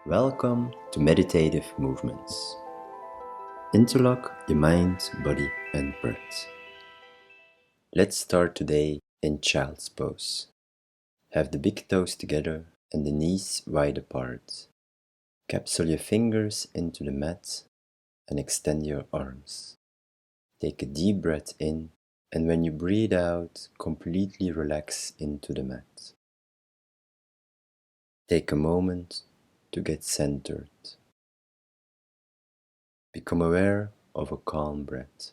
Welcome to Meditative Movements. Interlock your mind, body and breath. Let's start today in Child's Pose. Have the big toes together and the knees wide apart. Capsule your fingers into the mat and extend your arms. Take a deep breath in, and when you breathe out, completely relax into the mat. Take a moment to get centered. Become aware of a calm breath.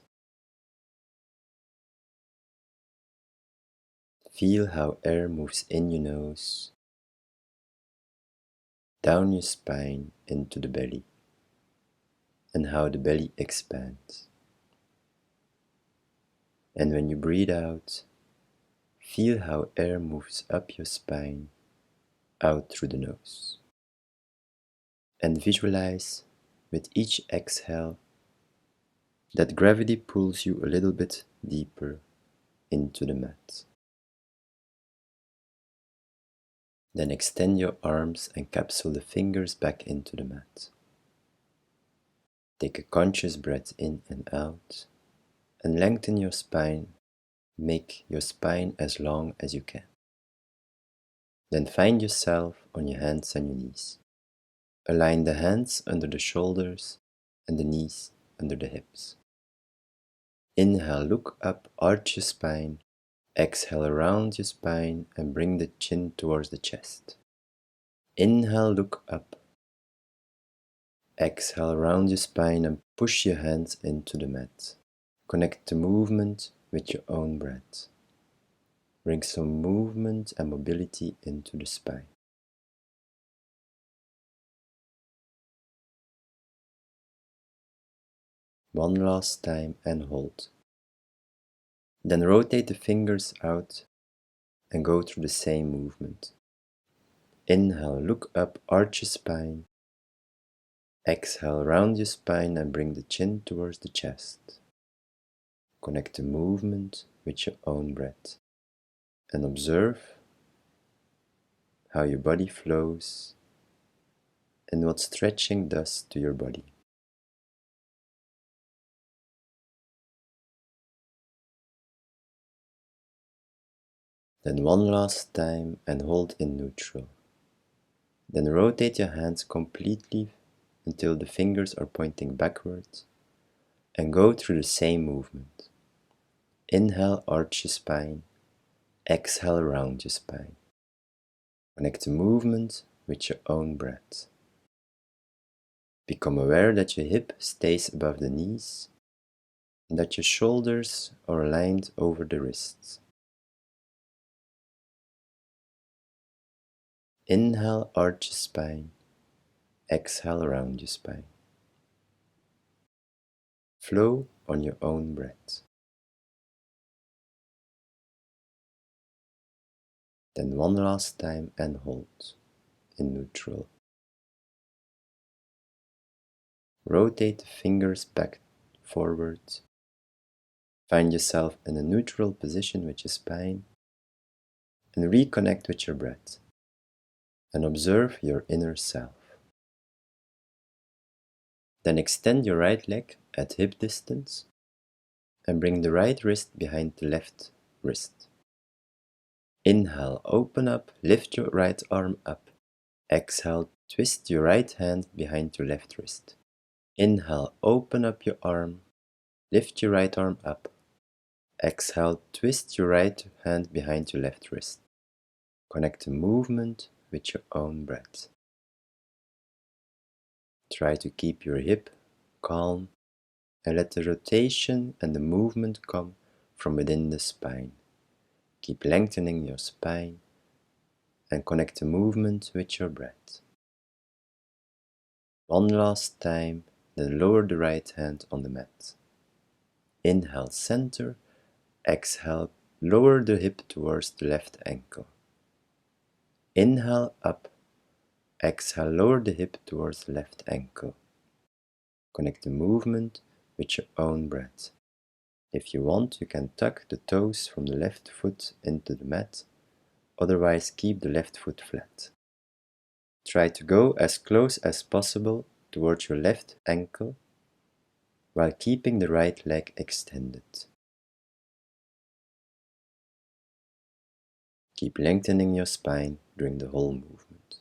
Feel how air moves in your nose, down your spine into the belly, and how the belly expands. And when you breathe out, feel how air moves up your spine, out through the nose. And visualize with each exhale that gravity pulls you a little bit deeper into the mat. Then extend your arms and capsule the fingers back into the mat. Take a conscious breath in and out, and lengthen your spine. Make your spine as long as you can. Then find yourself on your hands and your knees. Align the hands under the shoulders and the knees under the hips. Inhale, look up, arch your spine. Exhale, around your spine and bring the chin towards the chest. Inhale, look up. Exhale, around your spine and push your hands into the mat. Connect the movement with your own breath. Bring some movement and mobility into the spine. One last time and hold. Then rotate the fingers out and go through the same movement. Inhale, look up, arch your spine. Exhale, round your spine and bring the chin towards the chest. Connect the movement with your own breath and observe how your body flows and what stretching does to your body. Then one last time and hold in neutral. Then rotate your hands completely until the fingers are pointing backwards and go through the same movement. Inhale, arch your spine. Exhale, round your spine. Connect the movement with your own breath. Become aware that your hip stays above the knees and that your shoulders are aligned over the wrists. Inhale, arch your spine. Exhale, round your spine. Flow on your own breath. Then one last time and hold in neutral. Rotate the fingers back, forward. Find yourself in a neutral position with your spine and reconnect with your breath and observe your inner self. Then extend your right leg at hip distance and bring the right wrist behind the left wrist. Inhale, open up, lift your right arm up. Exhale, twist your right hand behind your left wrist. Inhale, open up your arm, lift your right arm up. Exhale, twist your right hand behind your left wrist. Connect the movement with your own breath. Try to keep your hip calm and let the rotation and the movement come from within the spine. Keep lengthening your spine and connect the movement with your breath. One last time, then lower the right hand on the mat. Inhale, center. Exhale, lower the hip towards the left ankle. Inhale, up. Exhale, lower the hip towards the left ankle. Connect the movement with your own breath. If you want, you can tuck the toes from the left foot into the mat, otherwise keep the left foot flat. Try to go as close as possible towards your left ankle while keeping the right leg extended. Keep lengthening your spine during the whole movement.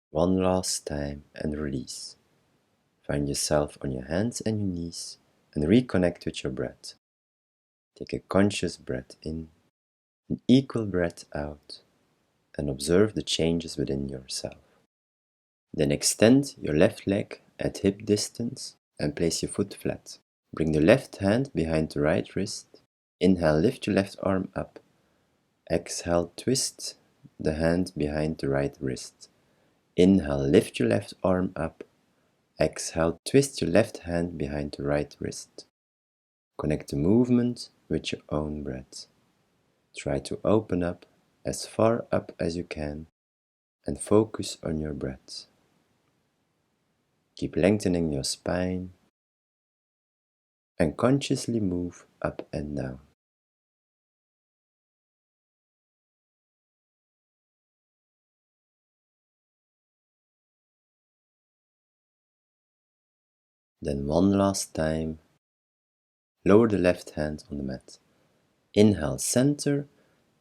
One last time and release. Find yourself on your hands and your knees and reconnect with your breath. Take a conscious breath in, an equal breath out, and observe the changes within yourself. Then extend your left leg at hip distance and place your foot flat. Bring the left hand behind the right wrist. Inhale, lift your left arm up. Exhale, twist the hand behind the right wrist. Inhale, lift your left arm up. Exhale, twist your left hand behind the right wrist. Connect the movement with your own breath. Try to open up as far up as you can and focus on your breath. Keep lengthening your spine and consciously move up and down. Then one last time, lower the left hand on the mat. Inhale, center.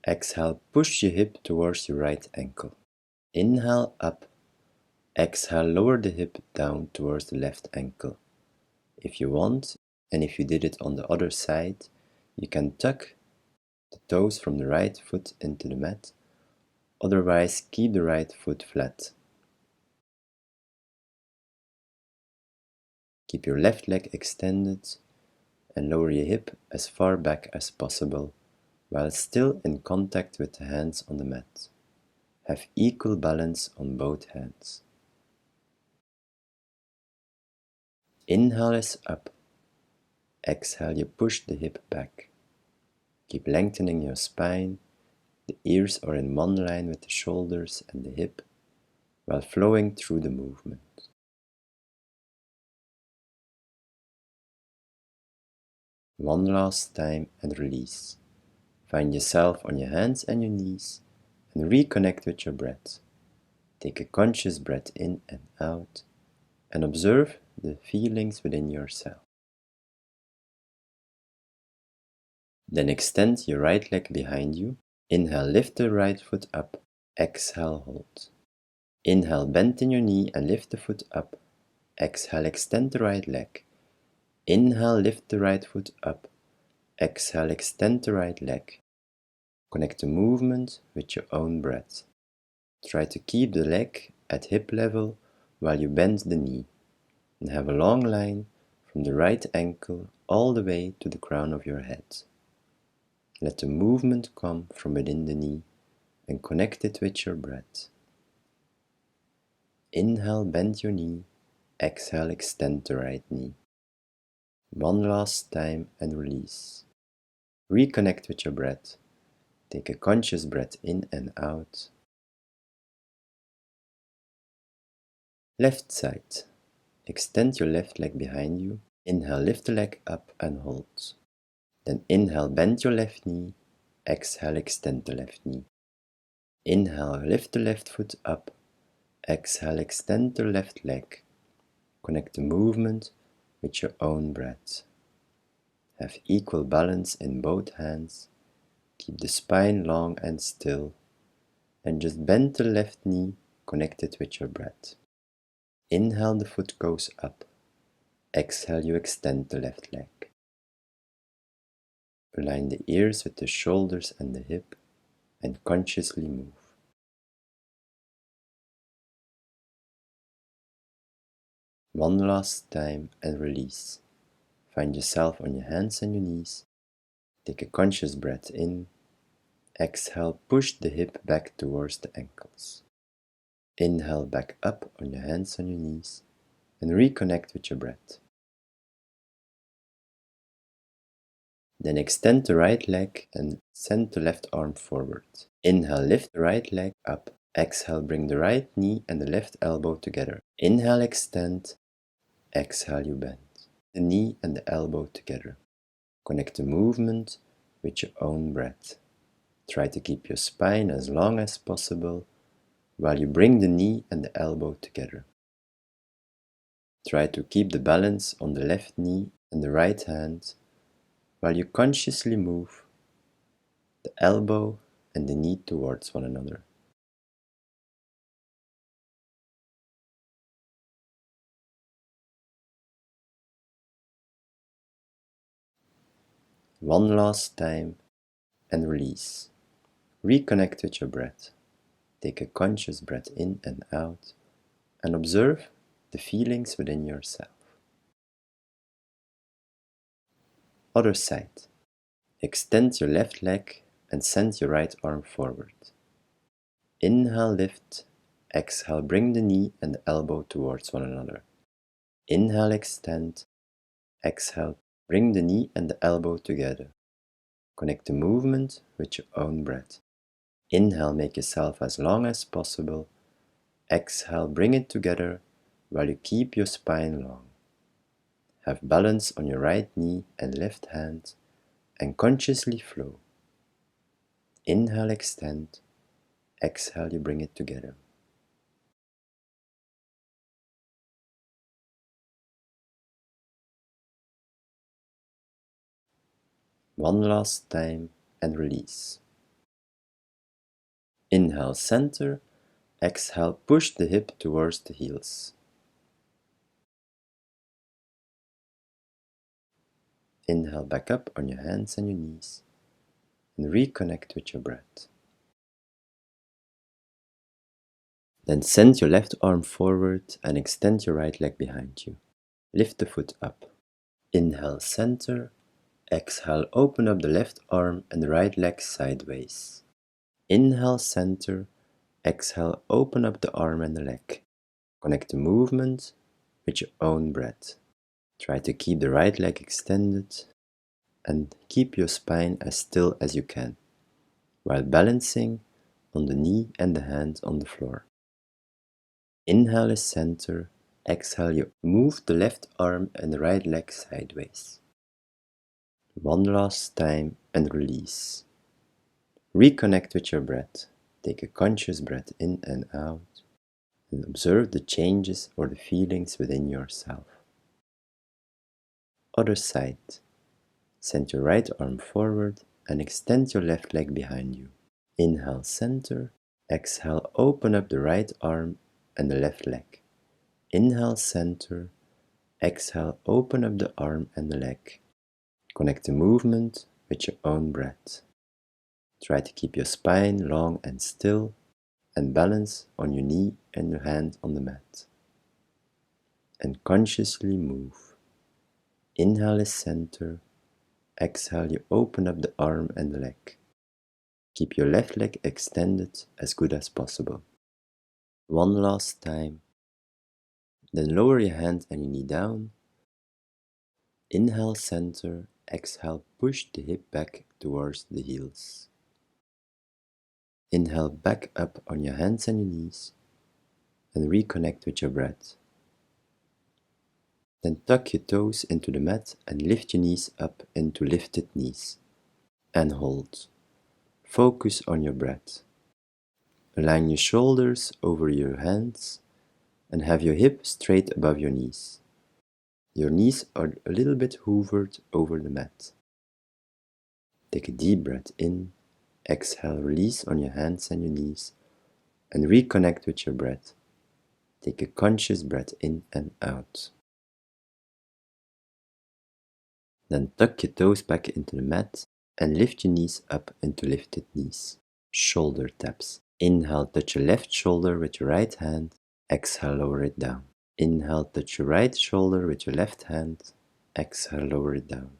Exhale, push your hip towards your right ankle. Inhale, up. Exhale, lower the hip down towards the left ankle. If you want, and if you did it on the other side, you can tuck the toes from the right foot into the mat. Otherwise, keep the right foot flat. Keep your left leg extended and lower your hip as far back as possible while still in contact with the hands on the mat. Have equal balance on both hands. Inhale is up. Exhale, you push the hip back. Keep lengthening your spine. The ears are in one line with the shoulders and the hip while flowing through the movement. One last time and release. Find yourself on your hands and your knees and reconnect with your breath. Take a conscious breath in and out and observe the feelings within yourself. Then extend your right leg behind you. Inhale, lift the right foot up. Exhale, hold. Inhale, bend in your knee and lift the foot up. Exhale, extend the right leg. Inhale, lift the right foot up. Exhale, extend the right leg. Connect the movement with your own breath. Try to keep the leg at hip level while you bend the knee and have a long line from the right ankle all the way to the crown of your head. Let the movement come from within the knee and connect it with your breath. Inhale, bend your knee. Exhale, extend the right knee. One last time and release. Reconnect with your breath. Take a conscious breath in and out. Left side. Extend your left leg behind you. Inhale, lift the leg up and hold. Then inhale, bend your left knee. Exhale, extend the left knee. Inhale, lift the left foot up. Exhale, extend the left leg. Connect the movement with your own breath. Have equal balance in both hands. Keep the spine long and still. And just bend the left knee connected with your breath. Inhale, the foot goes up. Exhale, you extend the left leg. Align the ears with the shoulders and the hip and consciously move. One last time and release. Find yourself on your hands and your knees. Take a conscious breath in. Exhale, push the hip back towards the ankles. Inhale, back up on your hands and your knees and reconnect with your breath. Then extend the right leg and send the left arm forward. Inhale, lift the right leg up. Exhale, bring the right knee and the left elbow together. Inhale, extend. Exhale, you bend the knee and the elbow together. Connect the movement with your own breath. Try to keep your spine as long as possible while you bring the knee and the elbow together. Try to keep the balance on the left knee and the right hand while you consciously move the elbow and the knee towards one another. One last time and release. Reconnect with your breath. Take a conscious breath in and out and observe the feelings within yourself. Other side. Extend your left leg and send your right arm forward. Inhale, lift. Exhale, bring the knee and the elbow towards one another. Inhale, extend. Exhale, bring the knee and the elbow together. Connect the movement with your own breath. Inhale, make yourself as long as possible. Exhale, bring it together while you keep your spine long. Have balance on your right knee and left hand and consciously flow. Inhale, extend. Exhale, you bring it together. One last time and release. Inhale, center. Exhale, push the hip towards the heels. Inhale, back up on your hands and your knees and reconnect with your breath. Then send your left arm forward and extend your right leg behind you. Lift the foot up. Inhale, center. Exhale, open up the left arm and the right leg sideways. Inhale, center. Exhale, open up the arm and the leg. Connect the movement with your own breath. Try to keep the right leg extended and keep your spine as still as you can, while balancing on the knee and the hand on the floor. Inhale is center. Exhale, you move the left arm and the right leg sideways. One last time and release. Reconnect with your breath. Take a conscious breath in and out and observe the changes or the feelings within yourself. Other side. Send your right arm forward and extend your left leg behind you. Inhale, center. Exhale, open up the right arm and the left leg. Inhale, center. Exhale, open up the arm and the leg. Connect the movement with your own breath. Try to keep your spine long and still and balance on your knee and your hand on the mat. And consciously move. Inhale is center. Exhale, you open up the arm and the leg. Keep your left leg extended as good as possible. One last time. Then lower your hand and your knee down. Inhale, center. Exhale, push the hip back towards the heels. Inhale, back up on your hands and your knees and reconnect with your breath. Then tuck your toes into the mat and lift your knees up into lifted knees. And hold. Focus on your breath. Align your shoulders over your hands and have your hip straight above your knees. Your knees are a little bit hovered over the mat. Take a deep breath in. Exhale, release on your hands and your knees and reconnect with your breath. Take a conscious breath in and out. Then tuck your toes back into the mat and lift your knees up into lifted knees. Shoulder taps. Inhale, touch your left shoulder with your right hand. Exhale, lower it down. Inhale, touch your right shoulder with your left hand. Exhale, lower it down.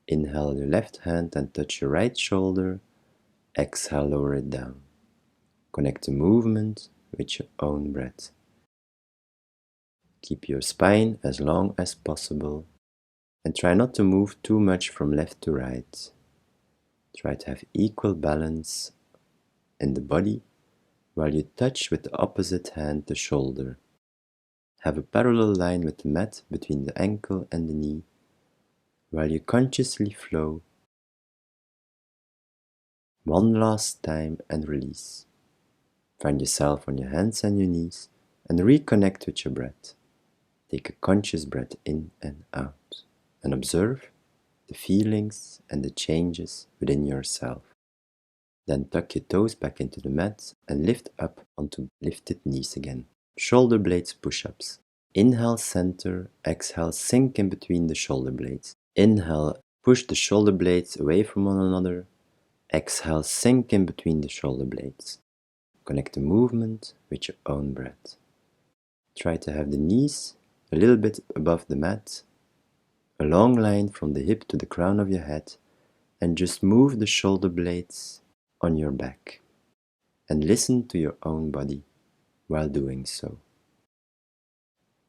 Inhale your left hand and touch your right shoulder. Exhale, lower it down. Connect the movement with your own breath. Keep your spine as long as possible and try not to move too much from left to right. Try to have equal balance in the body while you touch with the opposite hand the shoulder. Have a parallel line with the mat between the ankle and the knee while you consciously flow One last time and release. Find yourself on your hands and your knees and reconnect with your breath. Take a conscious breath in and out and observe the feelings and the changes within yourself. Then tuck your toes back into the mat and lift up onto lifted knees again. Shoulder blades push-ups. Inhale, center. Exhale, sink in between the shoulder blades. Inhale, push the shoulder blades away from one another. Exhale, sink in between the shoulder blades. Connect the movement with your own breath. Try to have the knees a little bit above the mat, a long line from the hip to the crown of your head, and just move the shoulder blades on your back. And listen to your own body while doing so.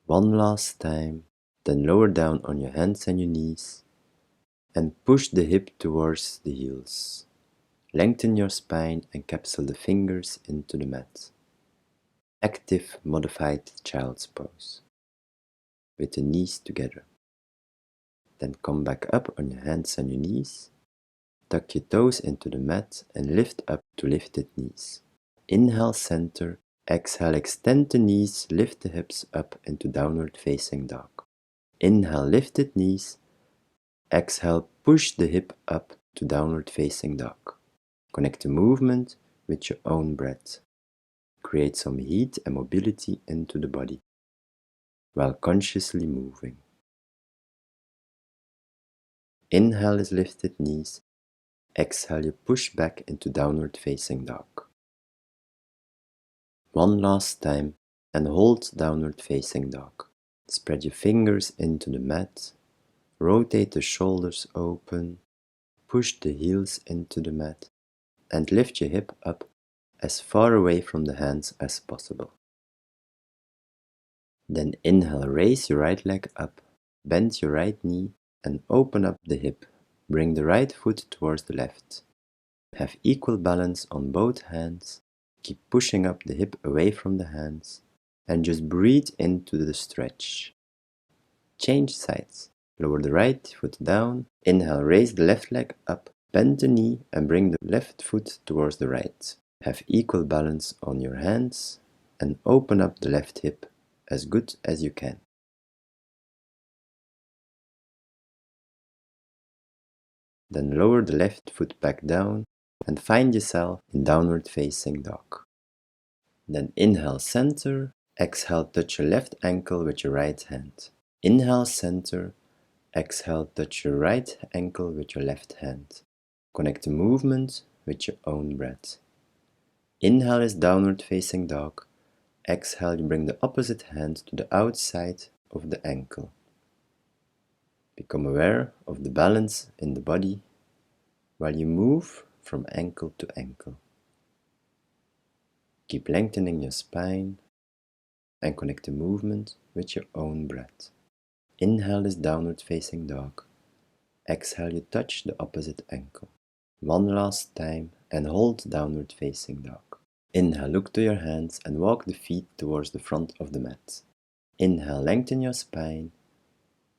One last time, then lower down on your hands and your knees and push the hip towards the heels. Lengthen your spine and capsule the fingers into the mat. Active modified child's pose with the knees together. Then come back up on your hands and your knees. Tuck your toes into the mat and lift up to lifted knees. Inhale, center. Exhale, extend the knees, lift the hips up into downward facing dog. Inhale, lifted knees. Exhale, push the hip up to downward facing dog. Connect the movement with your own breath. Create some heat and mobility into the body while consciously moving. Inhale is lifted knees. Exhale, you push back into downward facing dog. One last time and hold downward facing dog. Spread your fingers into the mat. Rotate the shoulders open. Push the heels into the mat and lift your hip up as far away from the hands as possible. Then inhale, raise your right leg up, bend your right knee and open up the hip. Bring the right foot towards the left. Have equal balance on both hands. Keep pushing up the hip away from the hands and just breathe into the stretch. Change sides. Lower the right foot down. Inhale, raise the left leg up. Bend the knee and bring the left foot towards the right. Have equal balance on your hands and open up the left hip as good as you can. Then lower the left foot back down and find yourself in downward facing dog. Then inhale, center. Exhale, touch your left ankle with your right hand. Inhale, center. Exhale, touch your right ankle with your left hand. Connect the movement with your own breath. Inhale is downward facing dog. Exhale, you bring the opposite hand to the outside of the ankle. Become aware of the balance in the body while you move from ankle to ankle. Keep lengthening your spine and connect the movement with your own breath. Inhale is downward facing dog. Exhale, you touch the opposite ankle. One last time and hold downward facing dog. Inhale, look to your hands and walk the feet towards the front of the mat. Inhale, lengthen your spine.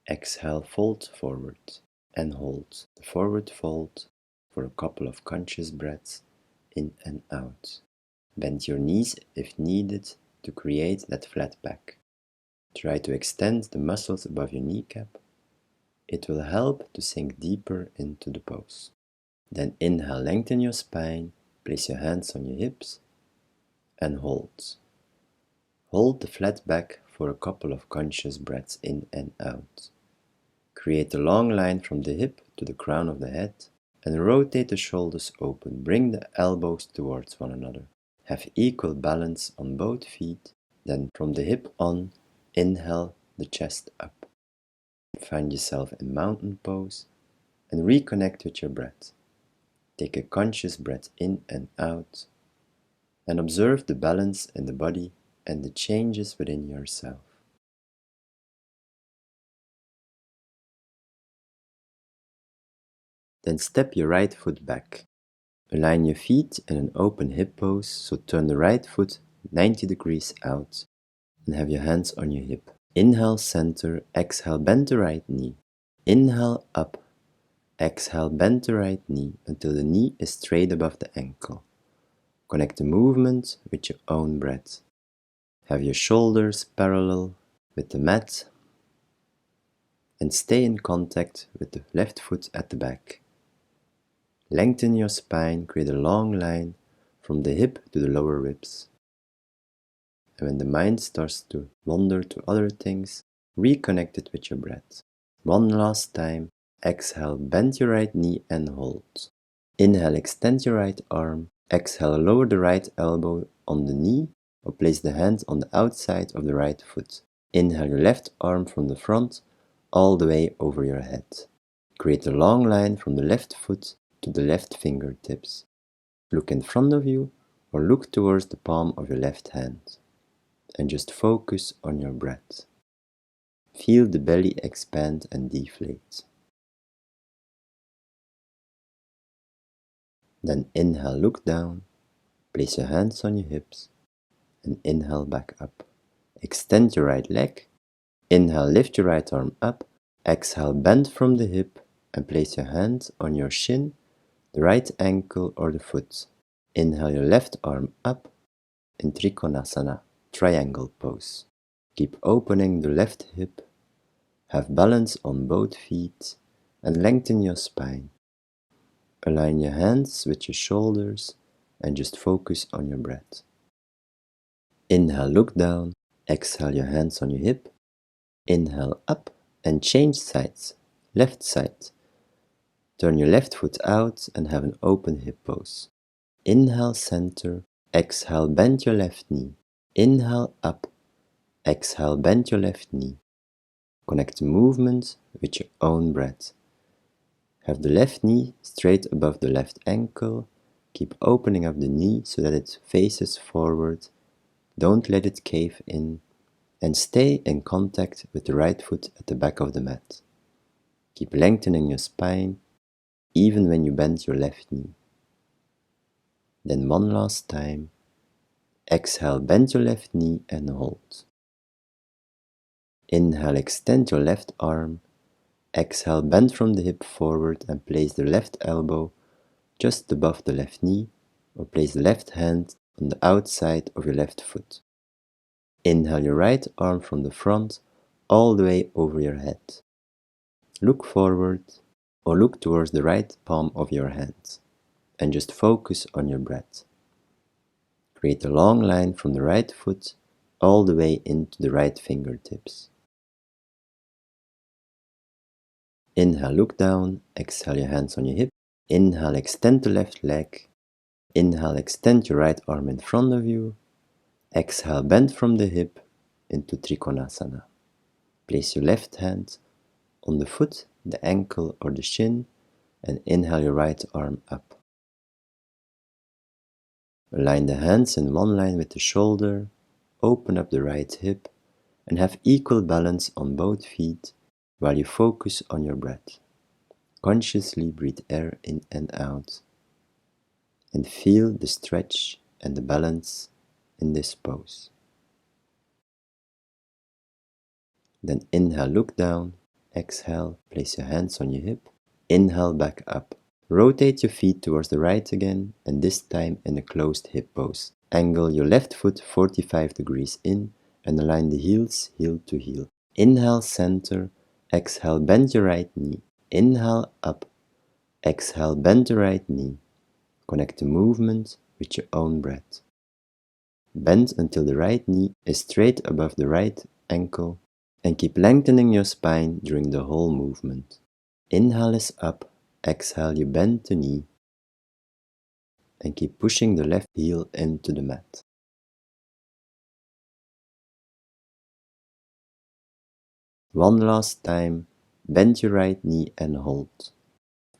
Exhale, fold forward and hold the forward fold for a couple of conscious breaths in and out. Bend your knees if needed to create that flat back. Try to extend the muscles above your kneecap. It will help to sink deeper into the pose. Then inhale, lengthen your spine, place your hands on your hips and hold. Hold the flat back for a couple of conscious breaths in and out. Create a long line from the hip to the crown of the head and rotate the shoulders open. Bring the elbows towards one another. Have equal balance on both feet. Then from the hip on, inhale the chest up. Find yourself in mountain pose and reconnect with your breath. Take a conscious breath in and out and observe the balance in the body and the changes within yourself. Then step your right foot back. Align your feet in an open hip pose, so turn the right foot 90 degrees out and have your hands on your hip. Inhale, center. Exhale, bend the right knee. Inhale, up. Exhale, bend the right knee until the knee is straight above the ankle. Connect the movement with your own breath. Have your shoulders parallel with the mat and stay in contact with the left foot at the back. Lengthen your spine, create a long line from the hip to the lower ribs. And when the mind starts to wander to other things, reconnect it with your breath. One last time. Exhale, bend your right knee and hold. Inhale, extend your right arm. Exhale, lower the right elbow on the knee or place the hand on the outside of the right foot. Inhale your left arm from the front all the way over your head. Create a long line from the left foot to the left fingertips. Look in front of you or look towards the palm of your left hand. And just focus on your breath. Feel the belly expand and deflate. Then inhale, look down, place your hands on your hips, and inhale back up. Extend your right leg, inhale, lift your right arm up, exhale, bend from the hip, and place your hand on your shin, the right ankle or the foot. Inhale your left arm up in Trikonasana, triangle pose. Keep opening the left hip, have balance on both feet, and lengthen your spine. Align your hands with your shoulders and just focus on your breath. Inhale, look down. Exhale, your hands on your hip. Inhale, up and change sides. Left side. Turn your left foot out and have an open hip pose. Inhale, center. Exhale, bend your left knee. Inhale, up. Exhale, bend your left knee. Connect the movement with your own breath. Have the left knee straight above the left ankle. Keep opening up the knee so that it faces forward. Don't let it cave in. And stay in contact with the right foot at the back of the mat. Keep lengthening your spine, even when you bend your left knee. Then one last time. Exhale, bend your left knee and hold. Inhale, extend your left arm. Exhale, bend from the hip forward and place the left elbow just above the left knee, or place the left hand on the outside of your left foot. Inhale your right arm from the front all the way over your head. Look forward or look towards the right palm of your hand and just focus on your breath. Create a long line from the right foot all the way into the right fingertips. Inhale, look down. Exhale, your hands on your hip. Inhale, extend the left leg. Inhale, extend your right arm in front of you. Exhale, bend from the hip into Trikonasana. Place your left hand on the foot, the ankle or the shin, and inhale your right arm up. Align the hands in one line with the shoulder, open up the right hip, and have equal balance on both feet while you focus on your breath. Consciously breathe air in and out, and feel the stretch and the balance in this pose. Then inhale, look down. Exhale, place your hands on your hip. Inhale, back up. Rotate your feet towards the right again, and this time in a closed hip pose. Angle your left foot 45 degrees in and align the heels heel to heel. Inhale, center. Exhale, bend your right knee. Inhale, up. Exhale, bend the right knee. Connect the movement with your own breath. Bend until the right knee is straight above the right ankle and keep lengthening your spine during the whole movement. Inhale is up. Exhale, you bend the knee and keep pushing the left heel into the mat. One last time, bend your right knee and hold.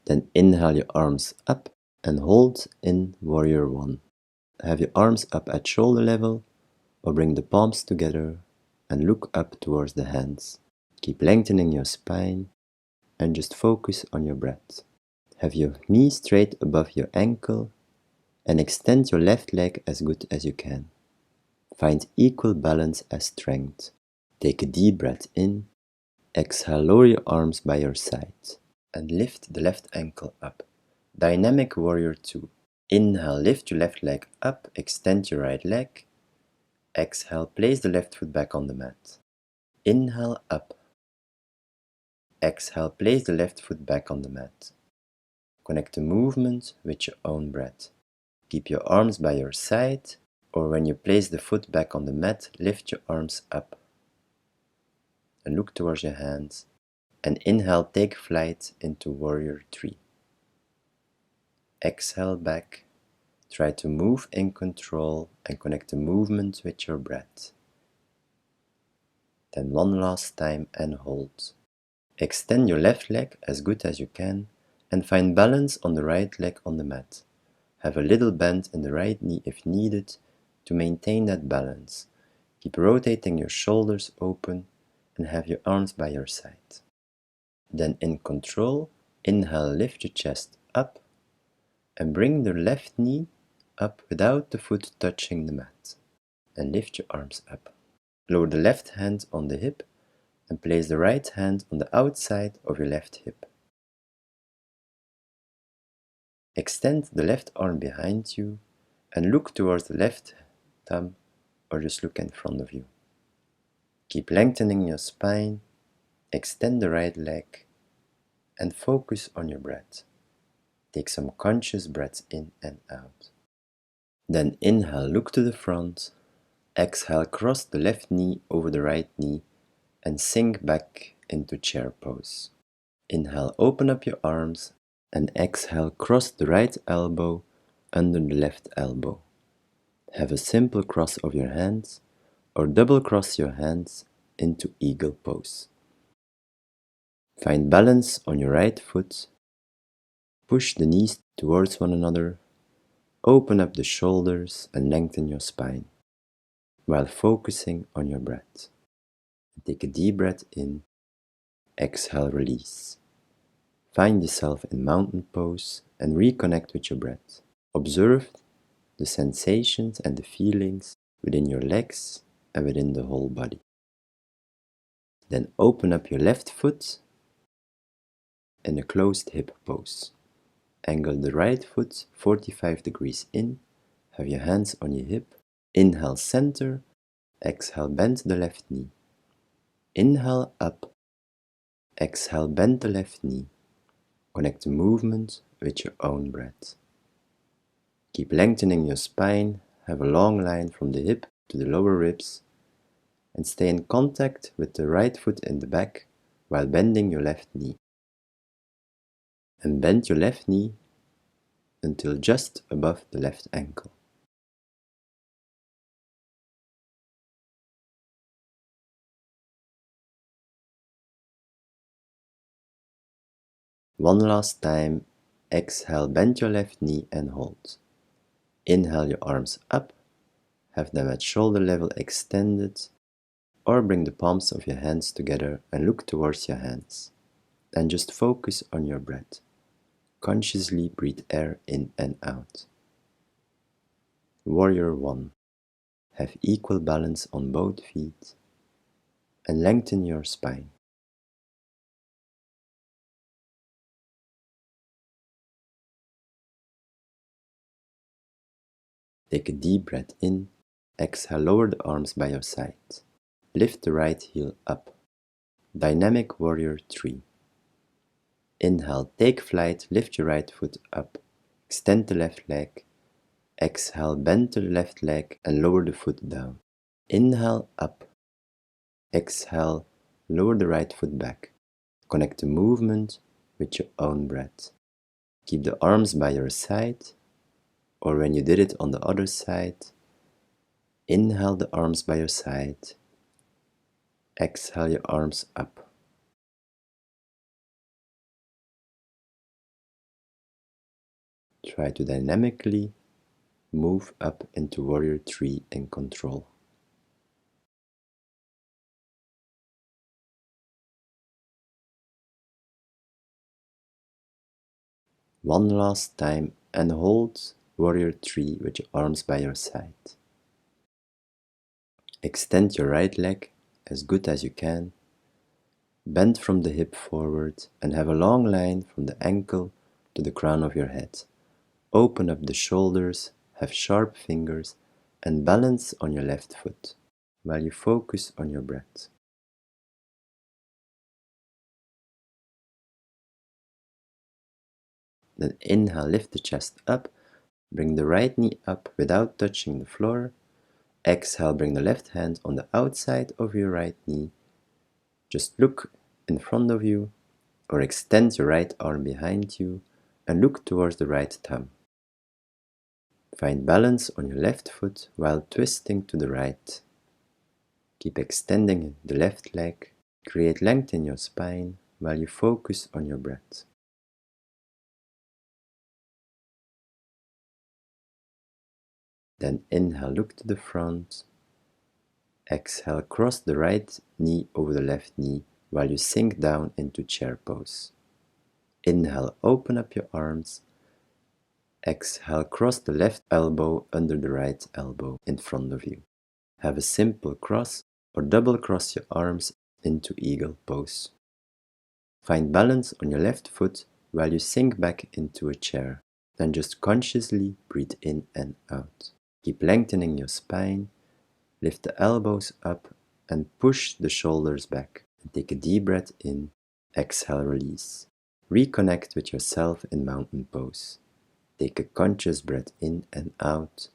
Then inhale your arms up and hold in Warrior One. Have your arms up at shoulder level or bring the palms together and look up towards the hands. Keep lengthening your spine and just focus on your breath. Have your knee straight above your ankle and extend your left leg as good as you can. Find equal balance as strength. Take a deep breath in. Exhale, lower your arms by your side. and lift the left ankle up. Dynamic Warrior 2. Inhale, lift your left leg up, extend your right leg. Exhale, place the left foot back on the mat. Inhale, up. Exhale, place the left foot back on the mat. Connect the movement with your own breath. Keep your arms by your side, or when you place the foot back on the mat, lift your arms up. And look towards your hands. And inhale, take flight into Warrior 3. Exhale back. Try to move in control and connect the movement with your breath. Then one last time and hold. Extend your left leg as good as you can and find balance on the right leg on the mat. Have a little bend in the right knee if needed to maintain that balance. Keep rotating your shoulders open and have your arms by your side. Then in control, inhale, lift your chest up and bring the left knee up without the foot touching the mat. And lift your arms up. Lower the left hand on the hip and place the right hand on the outside of your left hip. Extend the left arm behind you and look towards the left thumb or just look in front of you. Keep lengthening your spine, extend the right leg and focus on your breath. Take some conscious breaths in and out. Then inhale, look to the front. Exhale, cross the left knee over the right knee and sink back into chair pose. Inhale, open up your arms and exhale, cross the right elbow under the left elbow. Have a simple cross of your hands or double cross your hands into eagle pose. Find balance on your right foot. Push the knees towards one another. Open up the shoulders and lengthen your spine while focusing on your breath. Take a deep breath in. Exhale, release. Find yourself in mountain pose and reconnect with your breath. Observe the sensations and the feelings within your legs and within the whole body. Then open up your left foot in a closed hip pose. Angle the right foot 45 degrees in. Have your hands on your hip. Inhale, center. Exhale, bend the left knee. Inhale, up. Exhale, bend the left knee. Connect the movement with your own breath. Keep lengthening your spine. Have a long line from the hip to the lower ribs. And stay in contact with the right foot in the back while bending your left knee. And bend your left knee until just above the left ankle. One last time, exhale, bend your left knee and hold. Inhale your arms up, have them at shoulder level extended, or bring the palms of your hands together and look towards your hands. And just focus on your breath. Consciously breathe air in and out. Warrior 1. Have equal balance on both feet and lengthen your spine. Take a deep breath in. Exhale, lower the arms by your side. Lift the right heel up. Dynamic Warrior 3. Inhale, take flight, lift your right foot up. Extend the left leg. Exhale, bend the left leg and lower the foot down. Inhale, up. Exhale, lower the right foot back. Connect the movement with your own breath. Keep the arms by your side, or when you did it on the other side, inhale the arms by your side. Exhale your arms up. Try to dynamically move up into Warrior 3 in control. One last time and hold Warrior 3 with your arms by your side. Extend your right leg as good as you can Bend from the hip forward and have a long line from the ankle to the crown of your head. Open up the shoulders, have sharp fingers, and balance on your left foot while you focus on your breath. Then inhale, lift the chest up, bring the right knee up without touching the floor. Exhale, bring the left hand on the outside of your right knee. Just look in front of you or extend your right arm behind you and look towards the right thumb. Find balance on your left foot while twisting to the right. Keep extending the left leg. Create length in your spine while you focus on your breath. Then inhale, look to the front. Exhale, cross the right knee over the left knee while you sink down into chair pose. Inhale, open up your arms. Exhale, cross the left elbow under the right elbow in front of you. Have a simple cross or double cross your arms into eagle pose. Find balance on your left foot while you sink back into a chair. Then just consciously breathe in and out. Keep lengthening your spine. Lift the elbows up and push the shoulders back. And take a deep breath in. Exhale, release. Reconnect with yourself in mountain pose. Take a conscious breath in and out.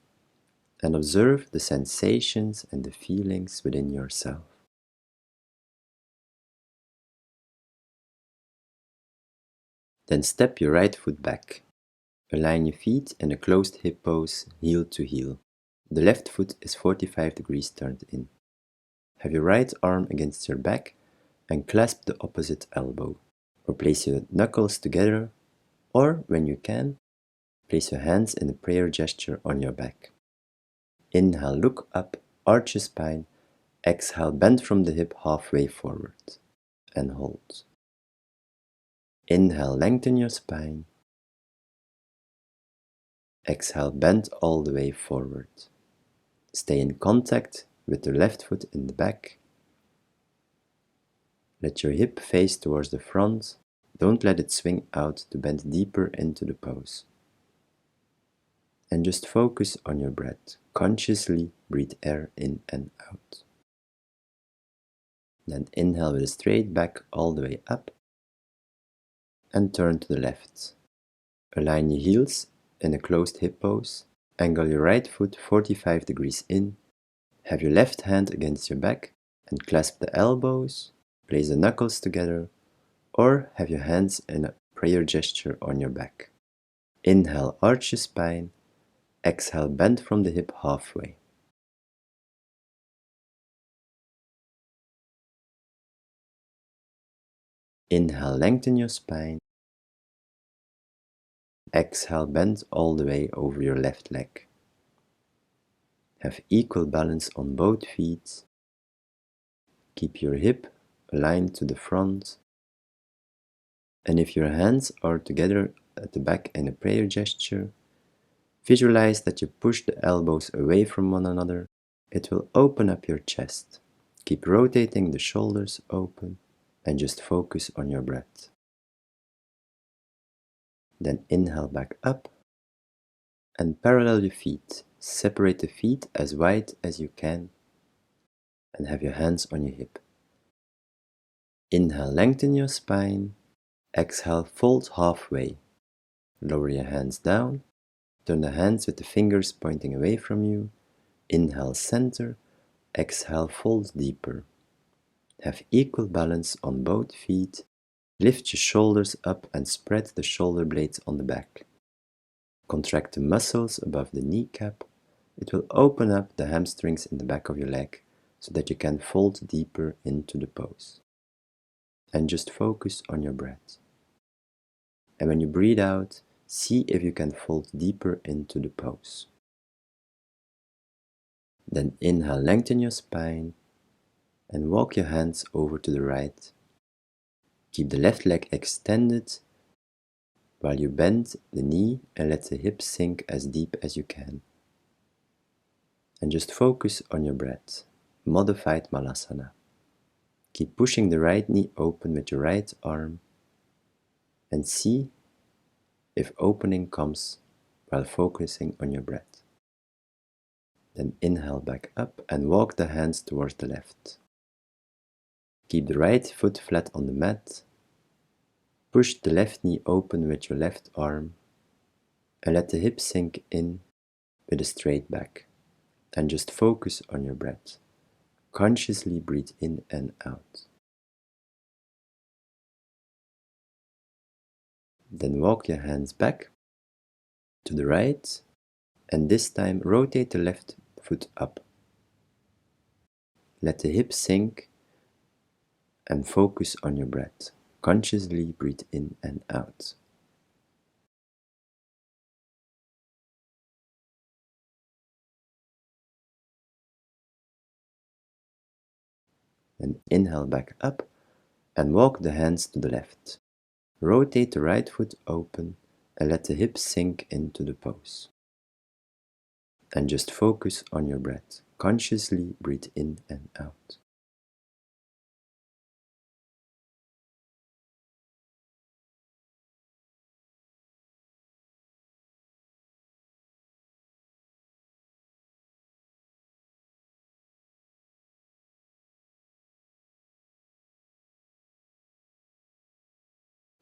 And observe the sensations and the feelings within yourself. Then step your right foot back. Align your feet in a closed hip pose, heel to heel. The left foot is 45 degrees turned in. Have your right arm against your back and clasp the opposite elbow. Or place your knuckles together, or when you can, place your hands in a prayer gesture on your back. Inhale, look up, arch your spine. Exhale, bend from the hip halfway forward and hold. Inhale, lengthen your spine. Exhale, bend all the way forward. Stay in contact with the left foot in the back. Let your hip face towards the front. Don't let it swing out to bend deeper into the pose. And just focus on your breath. Consciously breathe air in and out. Then inhale with a straight back all the way up. And turn to the left. Align your heels in a closed hip pose. Angle your right foot 45 degrees in. Have your left hand against your back and clasp the elbows. Place the knuckles together or have your hands in a prayer gesture on your back. Inhale, arch your spine. Exhale, bend from the hip halfway. Inhale, lengthen your spine. Exhale, bend all the way over your left leg. Have equal balance on both feet. Keep your hip aligned to the front. And if your hands are together at the back in a prayer gesture, visualize that you push the elbows away from one another. It will open up your chest. Keep rotating the shoulders open and just focus on your breath. Then inhale back up and parallel your feet. Separate the feet as wide as you can and have your hands on your hip. Inhale, lengthen your spine. Exhale, fold halfway. Lower your hands down. Turn the hands with the fingers pointing away from you. Inhale, center. Exhale, fold deeper. Have equal balance on both feet. Lift your shoulders up and spread the shoulder blades on the back. Contract the muscles above the kneecap. It will open up the hamstrings in the back of your leg so that you can fold deeper into the pose. And just focus on your breath. And when you breathe out, see if you can fold deeper into the pose. Then inhale, lengthen your spine and walk your hands over to the right. Keep the left leg extended while you bend the knee and let the hips sink as deep as you can. And just focus on your breath. Modified Malasana. Keep pushing the right knee open with your right arm and see if opening comes while focusing on your breath. Then inhale back up and walk the hands towards the left. Keep the right foot flat on the mat. Push the left knee open with your left arm and let the hips sink in with a straight back. And just focus on your breath. Consciously breathe in and out. Then walk your hands back to the right and this time rotate the left foot up. Let the hips sink and focus on your breath. Consciously breathe in and out. Then inhale back up and walk the hands to the left. Rotate the right foot open and let the hips sink into the pose. And just focus on your breath. Consciously breathe in and out.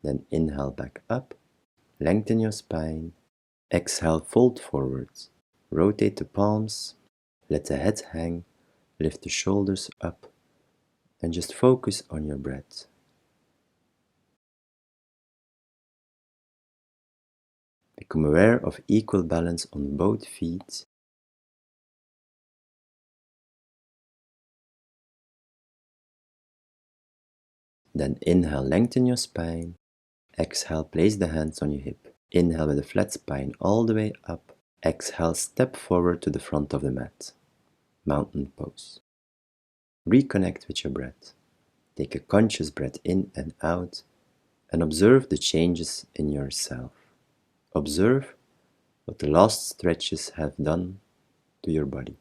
Then inhale back up, lengthen your spine, exhale, fold forwards, rotate the palms, let the head hang, lift the shoulders up, and just focus on your breath. Become aware of equal balance on both feet. Then inhale, lengthen your spine, exhale, place the hands on your hip. Inhale with a flat spine all the way up. Exhale, step forward to the front of the mat. Mountain pose. Reconnect with your breath. Take a conscious breath in and out and observe the changes in yourself. Observe what the last stretches have done to your body.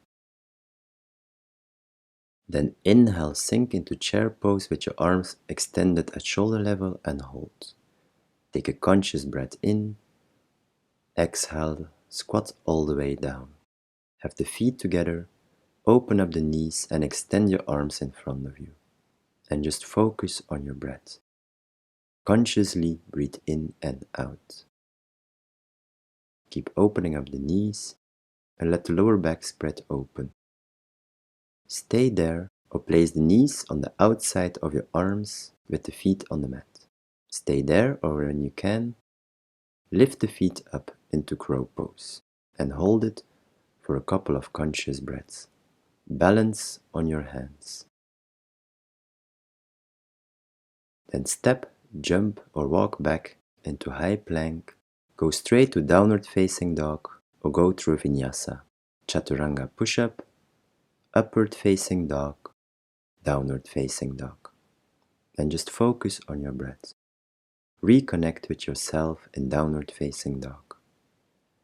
Then inhale, sink into chair pose with your arms extended at shoulder level and hold. Take a conscious breath in. Exhale, squat all the way down. Have the feet together, open up the knees and extend your arms in front of you. And just focus on your breath. Consciously breathe in and out. Keep opening up the knees and let the lower back spread open. Stay there or place the knees on the outside of your arms with the feet on the mat. Stay there, or when you can, lift the feet up into crow pose and hold it for a couple of conscious breaths. Balance on your hands. Then step, jump or walk back into high plank. Go straight to downward facing dog or go through vinyasa. Chaturanga push-up, upward facing dog, downward facing dog. And just focus on your breath. Reconnect with yourself in downward facing dog.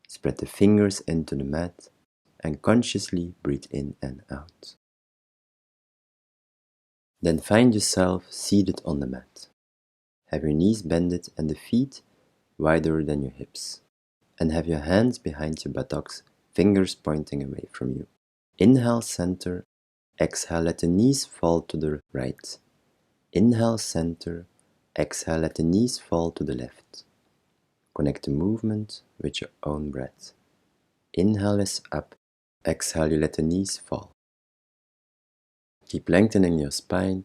Spread the fingers into the mat and consciously breathe in and out. Then find yourself seated on the mat. Have your knees bended and the feet wider than your hips. And have your hands behind your buttocks, fingers pointing away from you. Inhale, center. Exhale, let the knees fall to the right. Inhale, center. Exhale, let the knees fall to the left. Connect the movement with your own breath. Inhale is up. Exhale, you let the knees fall. Keep lengthening your spine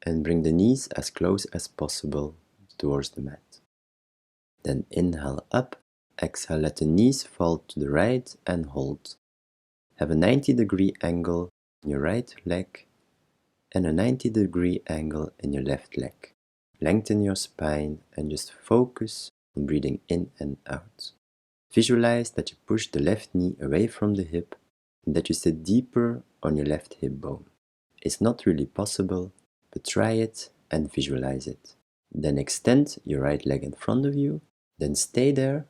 and bring the knees as close as possible towards the mat. Then inhale up. Exhale, let the knees fall to the right and hold. Have a 90-degree angle in your right leg and a 90-degree angle in your left leg. Lengthen your spine and just focus on breathing in and out. Visualize that you push the left knee away from the hip and that you sit deeper on your left hip bone. It's not really possible, but try it and visualize it. Then extend your right leg in front of you, then stay there,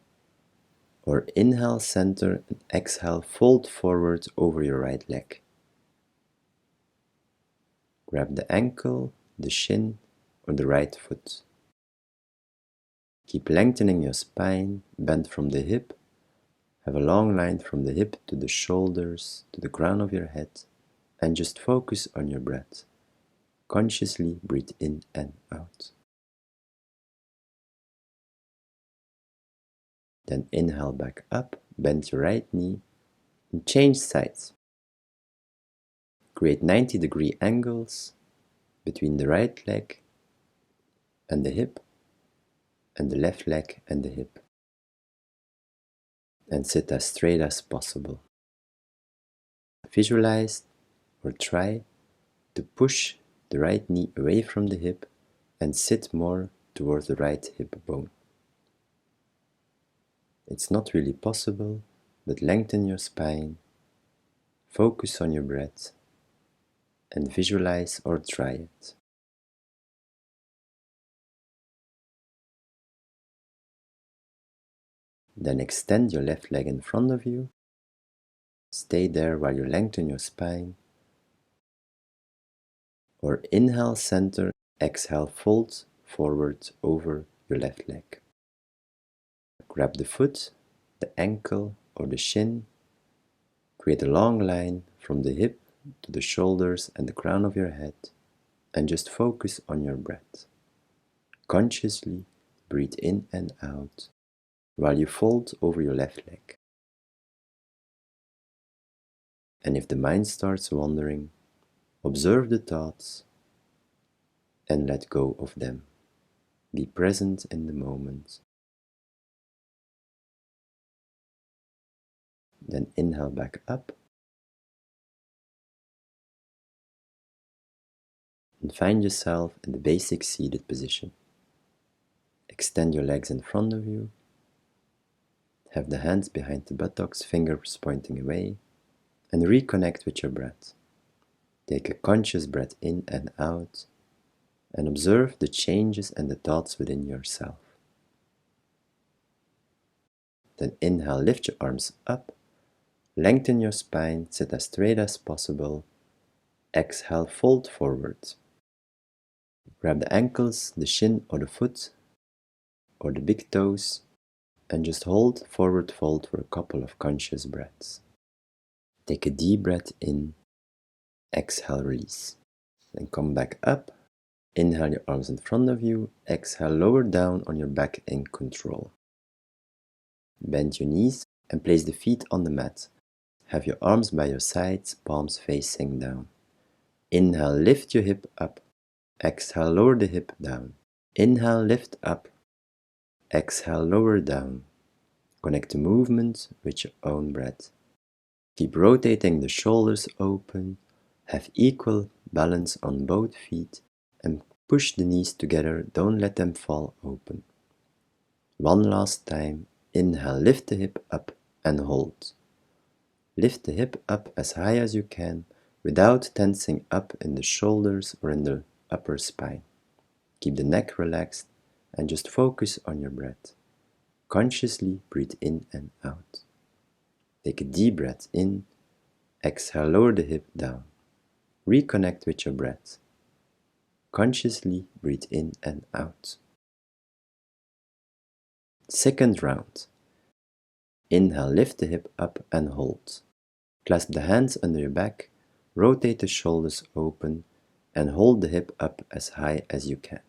or inhale, center, and exhale, fold forward over your right leg. Grab the ankle, the shin, or the right foot. Keep lengthening your spine, bend from the hip. Have a long line from the hip to the shoulders, to the crown of your head, and just focus on your breath. Consciously breathe in and out. Then inhale back up, bend your right knee, and change sides. Create 90-degree angles between the right leg and the hip, and the left leg and the hip. And sit as straight as possible. Visualize or try to push the right knee away from the hip and sit more towards the right hip bone. It's not really possible, but lengthen your spine, focus on your breath, and visualize or try it. Then extend your left leg in front of you. Stay there while you lengthen your spine. Or inhale center, exhale fold forward over your left leg. Grab the foot, the ankle or the shin. Create a long line from the hip to the shoulders and the crown of your head, and just focus on your breath. Consciously breathe in and out while you fold over your left leg. And if the mind starts wandering, observe the thoughts and let go of them. Be present in the moment. Then inhale back up. And find yourself in the basic seated position. Extend your legs in front of you. Have the hands behind the buttocks, fingers pointing away, and reconnect with your breath. Take a conscious breath in and out, and observe the changes and the thoughts within yourself. Then inhale, lift your arms up, lengthen your spine, sit as straight as possible. Exhale, fold forward. Grab the ankles, the shin or the foot, or the big toes, and just hold forward fold for a couple of conscious breaths. Take a deep breath in, exhale, release. Then come back up, inhale your arms in front of you, exhale, lower down on your back in control. Bend your knees and place the feet on the mat. Have your arms by your sides, palms facing down. Inhale, lift your hip up. Exhale, lower the hip down. Inhale, lift up. Exhale, lower down. Connect the movement with your own breath. Keep rotating the shoulders open. Have equal balance on both feet and push the knees together. Don't let them fall open. One last time. Inhale, lift the hip up and hold. Lift the hip up as high as you can without tensing up in the shoulders or in the upper spine. Keep the neck relaxed and just focus on your breath. Consciously breathe in and out. Take a deep breath in. Exhale, lower the hip down. Reconnect with your breath. Consciously breathe in and out. Second round. Inhale, lift the hip up and hold. Clasp the hands under your back, rotate the shoulders open, and hold the hip up as high as you can,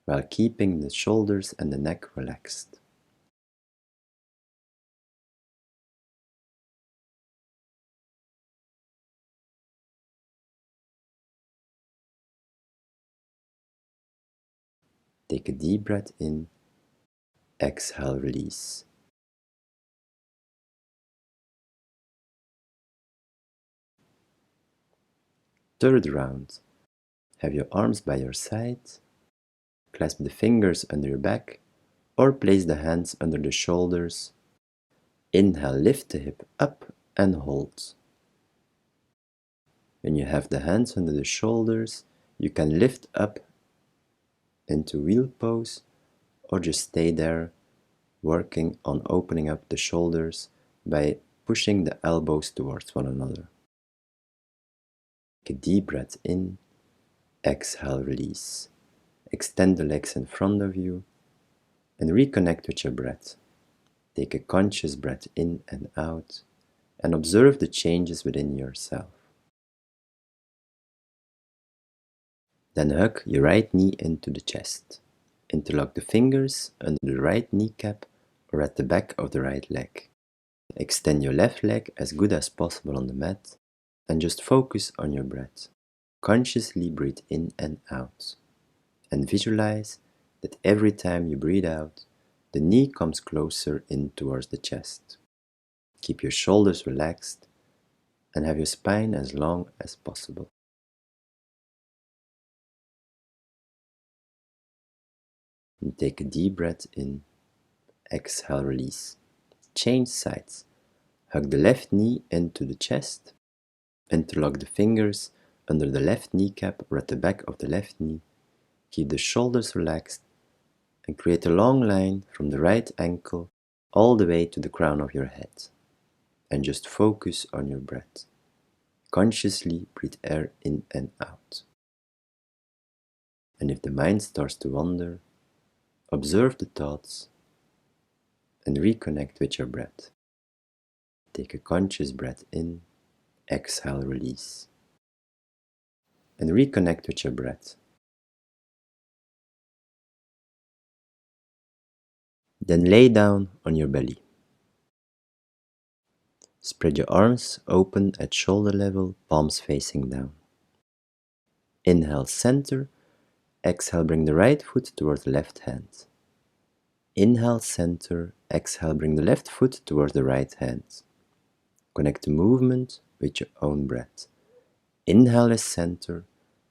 while keeping the shoulders and the neck relaxed. Take a deep breath in, exhale, release. Third round. Have your arms by your side, clasp the fingers under your back, or place the hands under the shoulders. Inhale, lift the hip up and hold. When you have the hands under the shoulders, you can lift up into wheel pose or just stay there, working on opening up the shoulders by pushing the elbows towards one another. Take a deep breath in, exhale, release. Extend the legs in front of you and reconnect with your breath. Take a conscious breath in and out and observe the changes within yourself. Then hug your right knee into the chest. Interlock the fingers under the right kneecap or at the back of the right leg. Extend your left leg as good as possible on the mat and just focus on your breath. Consciously breathe in and out. And visualize that every time you breathe out, the knee comes closer in towards the chest. Keep your shoulders relaxed and have your spine as long as possible. And take a deep breath in, exhale, release. Change sides. Hug the left knee into the chest. Interlock the fingers under the left kneecap or at the back of the left knee. Keep the shoulders relaxed and create a long line from the right ankle all the way to the crown of your head. And just focus on your breath. Consciously breathe air in and out. And if the mind starts to wander, observe the thoughts and reconnect with your breath. Take a conscious breath in, exhale, release. And reconnect with your breath. Then lay down on your belly. Spread your arms open at shoulder level, palms facing down. Inhale, center. Exhale, bring the right foot towards the left hand. Inhale, center. Exhale, bring the left foot towards the right hand. Connect the movement with your own breath. Inhale is center.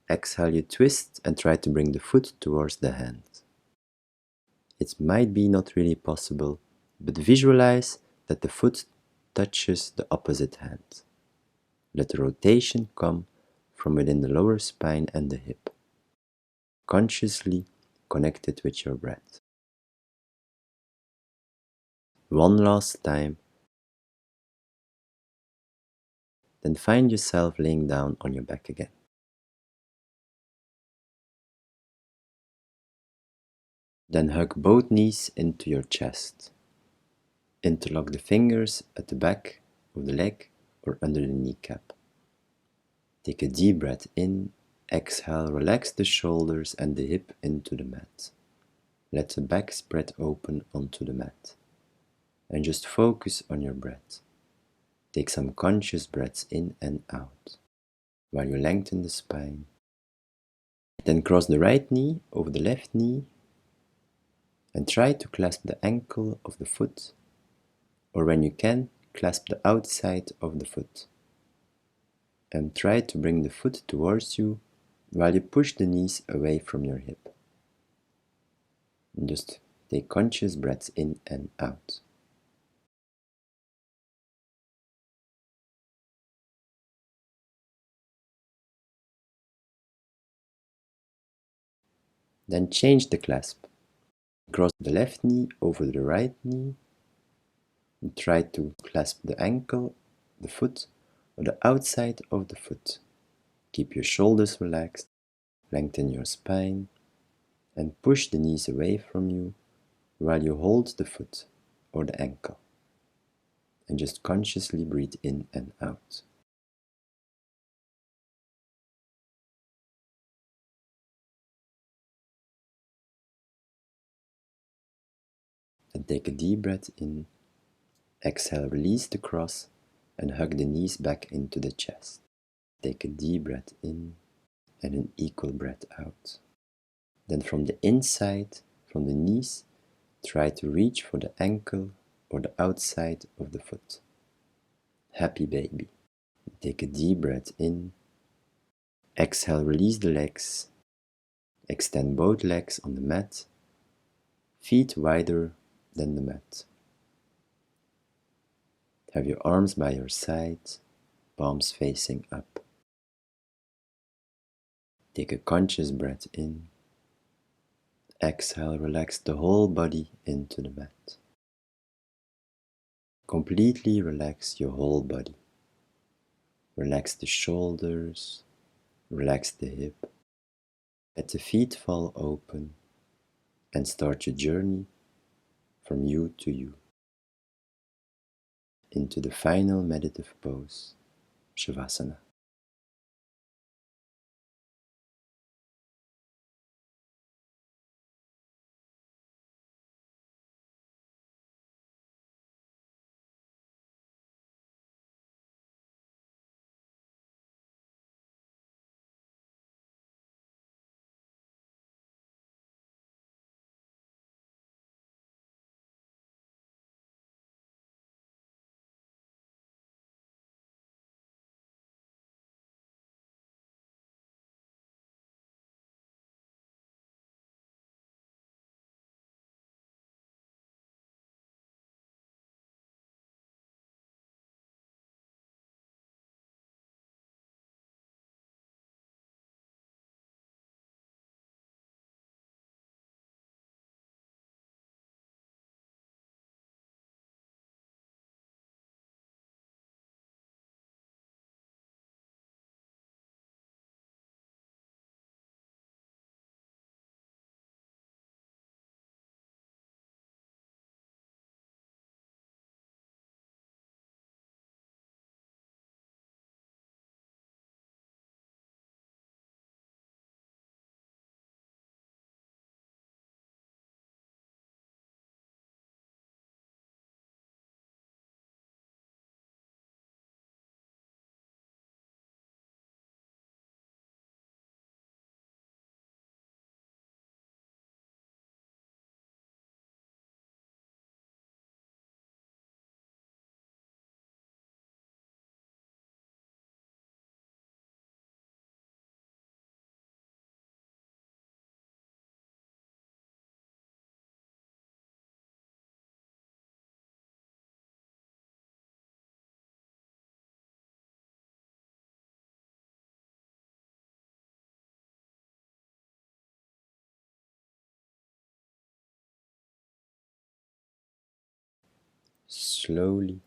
Exhale, you twist and try to bring the foot towards the hand. It might be not really possible, but visualize that the foot touches the opposite hand. Let the rotation come from within the lower spine and the hip. Consciously connect it with your breath. One last time. Then find yourself laying down on your back again. Then hug both knees into your chest. Interlock the fingers at the back of the leg or under the kneecap. Take a deep breath in, exhale, relax the shoulders and the hip into the mat. Let the back spread open onto the mat. And just focus on your breath. Take some conscious breaths in and out while you lengthen the spine. Then cross the right knee over the left knee and try to clasp the ankle of the foot, or when you can, clasp the outside of the foot. And try to bring the foot towards you while you push the knees away from your hip. And just take conscious breaths in and out. Then change the clasp. Cross the left knee over the right knee and try to clasp the ankle, the foot, or the outside of the foot. Keep your shoulders relaxed, lengthen your spine, and push the knees away from you while you hold the foot or the ankle. And just consciously breathe in and out. Then take a deep breath in, exhale, release the cross, and hug the knees back into the chest. Take a deep breath in and an equal breath out. Then from the inside, from the knees, try to reach for the ankle or the outside of the foot. Happy baby. Take a deep breath in. Exhale, release the legs. Extend both legs on the mat. Feet wider than the mat. Have your arms by your side, palms facing up. Take a conscious breath in. Exhale, relax the whole body into the mat. Completely relax your whole body. Relax the shoulders, Relax the hip, let the feet fall open, and start your journey from you to you, into the final meditative pose, Shavasana. Slowly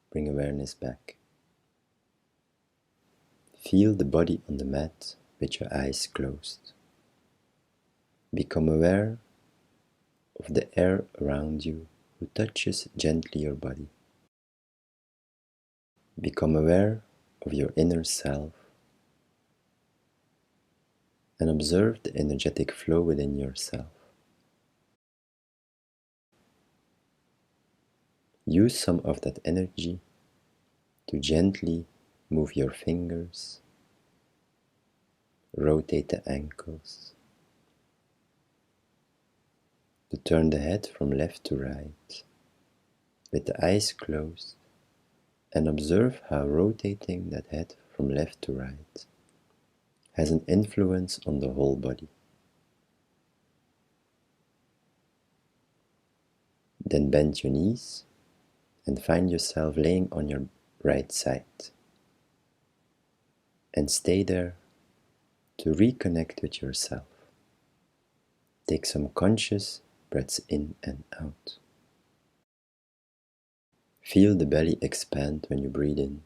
bring awareness back. Feel the body on the mat with your eyes closed. Become aware of the air around you who touches gently your body. Become aware of your inner self and observe the energetic flow within yourself. Use some of that energy to gently move your fingers, rotate the ankles, to turn the head from left to right, with the eyes closed, and observe how rotating that head from left to right has an influence on the whole body. Then bend your knees and find yourself laying on your right side. And stay there to reconnect with yourself. Take some conscious breaths in and out. Feel the belly expand when you breathe in,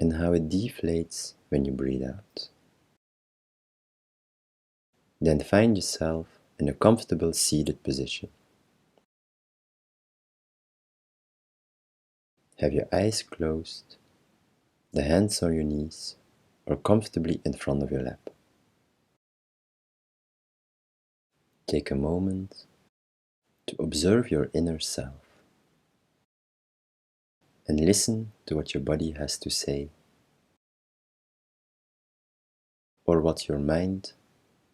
and how it deflates when you breathe out. Then find yourself in a comfortable seated position. Have your eyes closed, the hands on your knees, or comfortably in front of your lap. Take a moment to observe your inner self and listen to what your body has to say, or what your mind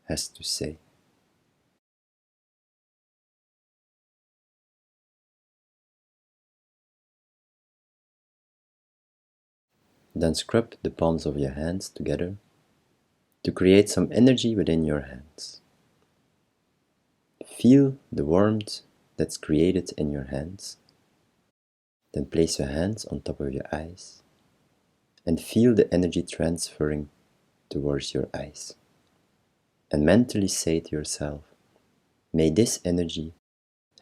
has to say. Then scrub the palms of your hands together to create some energy within your hands. Feel the warmth that's created in your hands. Then place your hands on top of your eyes and feel the energy transferring towards your eyes. And mentally say to yourself, may this energy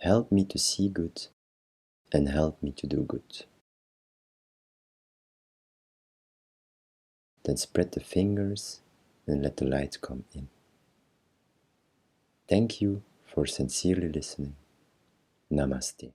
help me to see good and help me to do good. Then spread the fingers and let the light come in. Thank you for sincerely listening. Namaste.